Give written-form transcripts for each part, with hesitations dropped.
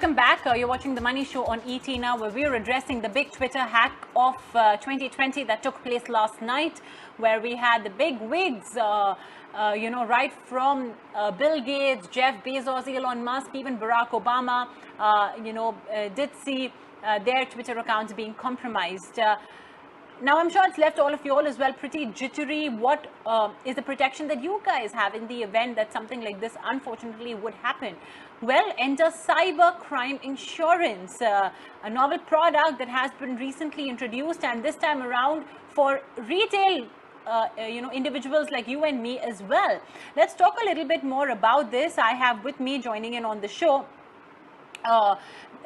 Welcome back. You're watching The Money Show on ET now, where we're addressing the big Twitter hack of 2020 that took place last night, where we had the big wigs, right from Bill Gates, Jeff Bezos, Elon Musk, even Barack Obama, did see their Twitter accounts being compromised. Now, I'm sure it's left all of you all as well pretty jittery. What is the protection that you guys have in the event that something like this unfortunately would happen? Well, enter cyber crime insurance, a novel product that has been recently introduced, and this time around for retail individuals like you and me as well. Let's talk a little bit more about this. I have with me joining in on the show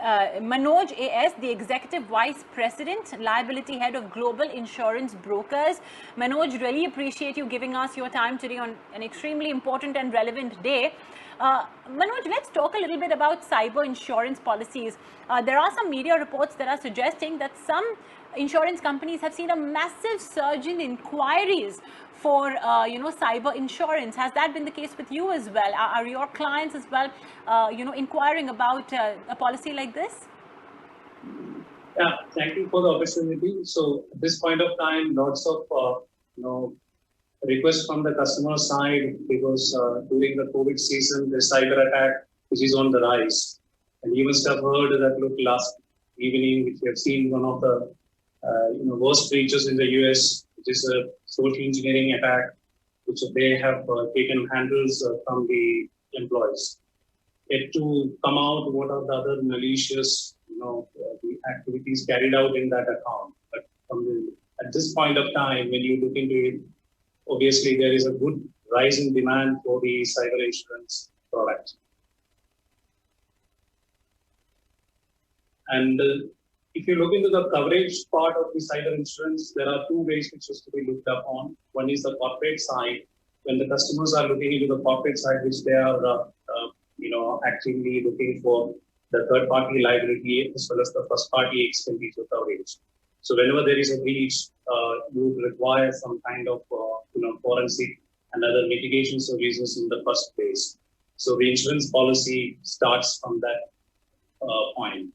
Manoj A.S., the Executive Vice President, Liability Head of Global Insurance Brokers. Manoj, really appreciate you giving us your time today on an extremely important and relevant day. Manoj, let's talk a little bit about cyber insurance policies. There are some media reports that are suggesting that some insurance companies have seen a massive surge in inquiries for cyber insurance. Has that been the case with you as well? Are your clients as well inquiring about a policy like this? Yeah, thank you for the opportunity. So at this point of time, lots of requests from the customer side, because during the COVID season, the cyber attack which is on the rise, and you must have heard that last evening, which we have seen one of the worst breaches in the US, which is a social engineering attack, which they have taken handles from the employees. Yet to come out, what are the other malicious, the activities carried out in that account. But at this point of time, when you look into it, obviously there is a good rise in demand for the cyber insurance product. And if you look into the coverage part of the cyber insurance, there are two ways which is to be looked upon. One is the corporate side. When the customers are looking into the corporate side, which they are actively looking for the third-party liability as well as the first-party expenditure coverage. So whenever there is a breach, you would require some kind of forensic and other mitigation services in the first place. So the insurance policy starts from that point.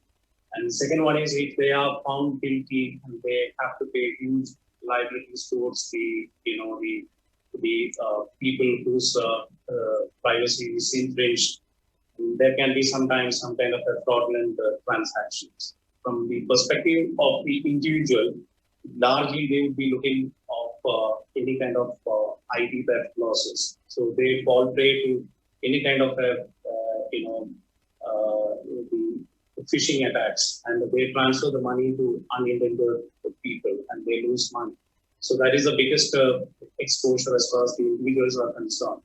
And the second one is, if they are found guilty and they have to pay huge liabilities towards the people whose privacy is infringed, there can be sometimes some kind of a fraudulent transactions. From the perspective of the individual, largely they would be looking of any kind of IT theft losses. So they fall prey to any kind of the phishing attacks, and they transfer the money to unintended people and they lose money. So that is the biggest exposure as far as the individuals are concerned.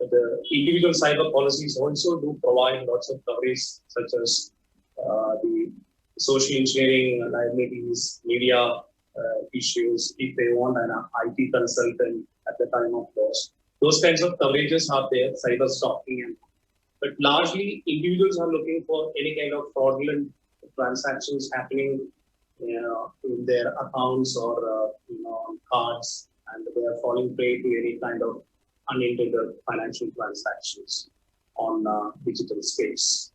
But the individual cyber policies also do provide lots of coverage, such as the social engineering liabilities, media issues, if they want an IT consultant at the time of loss. Those kinds of coverages are there, cyber stalking, but largely individuals are looking for any kind of fraudulent transactions happening in their accounts or on cards, and they are falling prey to any kind of unintended financial transactions on digital space.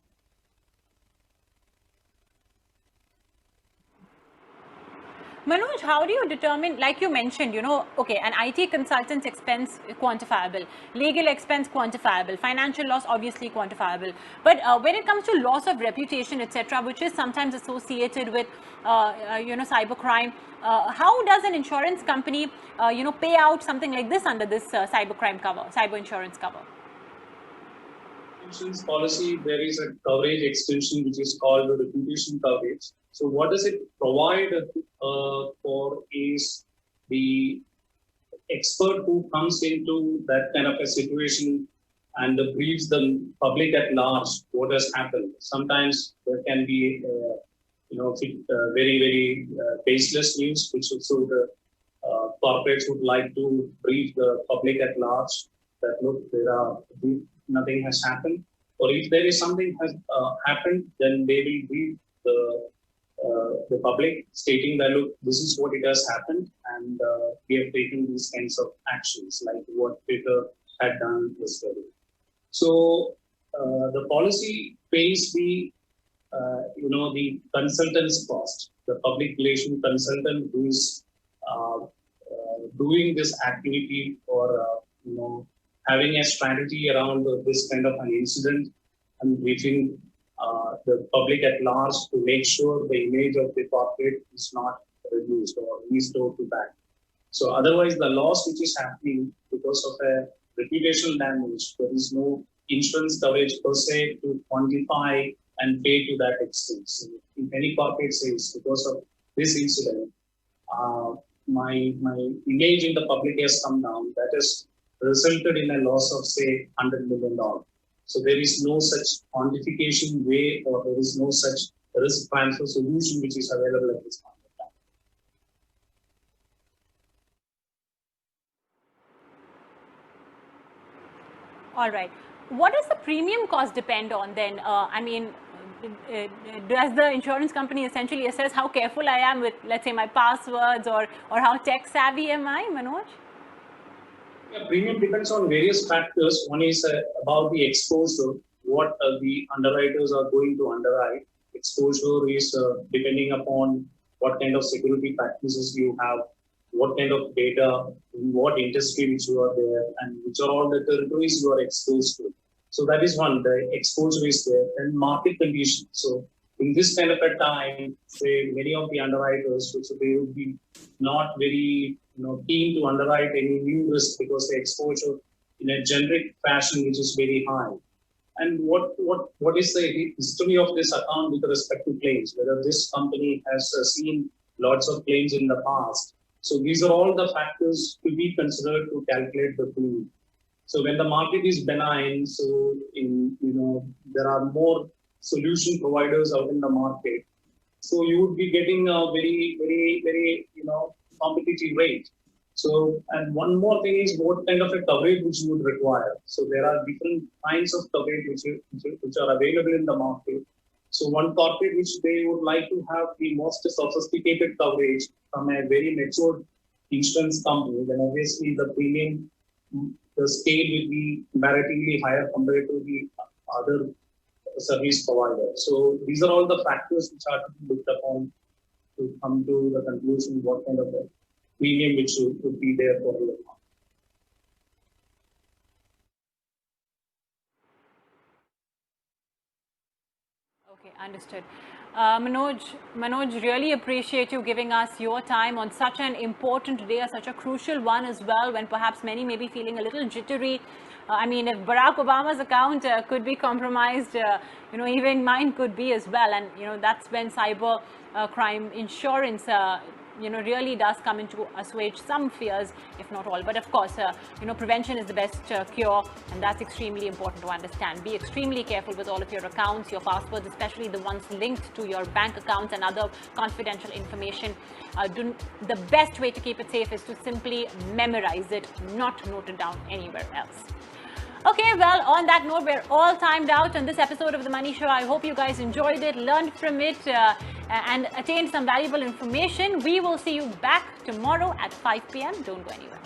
Manoj, how do you determine, like you mentioned, okay, an IT consultant's expense quantifiable, legal expense quantifiable, financial loss obviously quantifiable. But when it comes to loss of reputation, etc., which is sometimes associated with, cybercrime, how does an insurance company, pay out something like this under this cybercrime cover, cyber insurance cover? Insurance policy, there is a coverage extension which is called the reputation coverage. So what does it provide for is the expert who comes into that kind of a situation and briefs the public at large what has happened. Sometimes there can be very, very baseless news, which also the corporates would like to brief the public at large that look, nothing has happened, or if there is something has happened, then they will brief the public, stating that look, this is what it has happened, and we have taken these kinds of actions, like what Twitter had done yesterday. So the policy pays the the consultant's cost, the public relation consultant who is doing this activity or having a strategy around this kind of an incident and briefing the public at large to make sure the image of the corporate is not reduced or restored to that. So otherwise, the loss which is happening because of a reputational damage, there is no insurance coverage per se to quantify and pay to that extent. So if any corporate says because of this incident, my image in the public has come down, that has resulted in a loss of say $100 million. So there is no such quantification way, or there is no such risk transfer solution which is available at this point of time. All right. What does the premium cost depend on then? Does the insurance company essentially assess how careful I am with, let's say, my passwords, or how tech savvy am I, Manoj? Yeah, premium depends on various factors. One is about the exposure, what the underwriters are going to underwrite. Exposure is depending upon what kind of security practices you have, what kind of data, in what industry which you are there, and which are all the territories you are exposed to. So that is one, the exposure is there, and market conditions. So in this kind of a time, say many of the underwriters, so they would be not very keen to underwrite any new risk because the exposure in a generic fashion which is very high. And what is the history of this account with respect to claims? Whether this company has seen lots of claims in the past. So these are all the factors to be considered to calculate the premium. So when the market is benign, so there are more solution providers out in the market. So you would be getting a very, very, very competitive rate. So, and one more thing is what kind of a coverage which you would require. So there are different kinds of coverage which are available in the market. So one corporate which they would like to have the most sophisticated coverage from a very mature insurance company, then obviously the premium, the scale will be comparatively higher compared to the other service provider. So these are all the factors which are to be looked upon to come to the conclusion what kind of a premium which would be there for the account. Okay, understood. Manoj, really appreciate you giving us your time on such an important day, such a crucial one as well, when perhaps many may be feeling a little jittery. If Barack Obama's account could be compromised, even mine could be as well. And, that's when cyber crime insurance really does come into assuage some fears, if not all. But of course, prevention is the best cure, and that's extremely important to understand. Be extremely careful with all of your accounts, your passwords, especially the ones linked to your bank accounts and other confidential information. The best way to keep it safe is to simply memorize it, not note it down anywhere else. Okay, well, on that note, we're all timed out on this episode of The Money Show. I hope you guys enjoyed it, learned from it, and attained some valuable information. We will see you back tomorrow at 5 p.m. Don't go anywhere.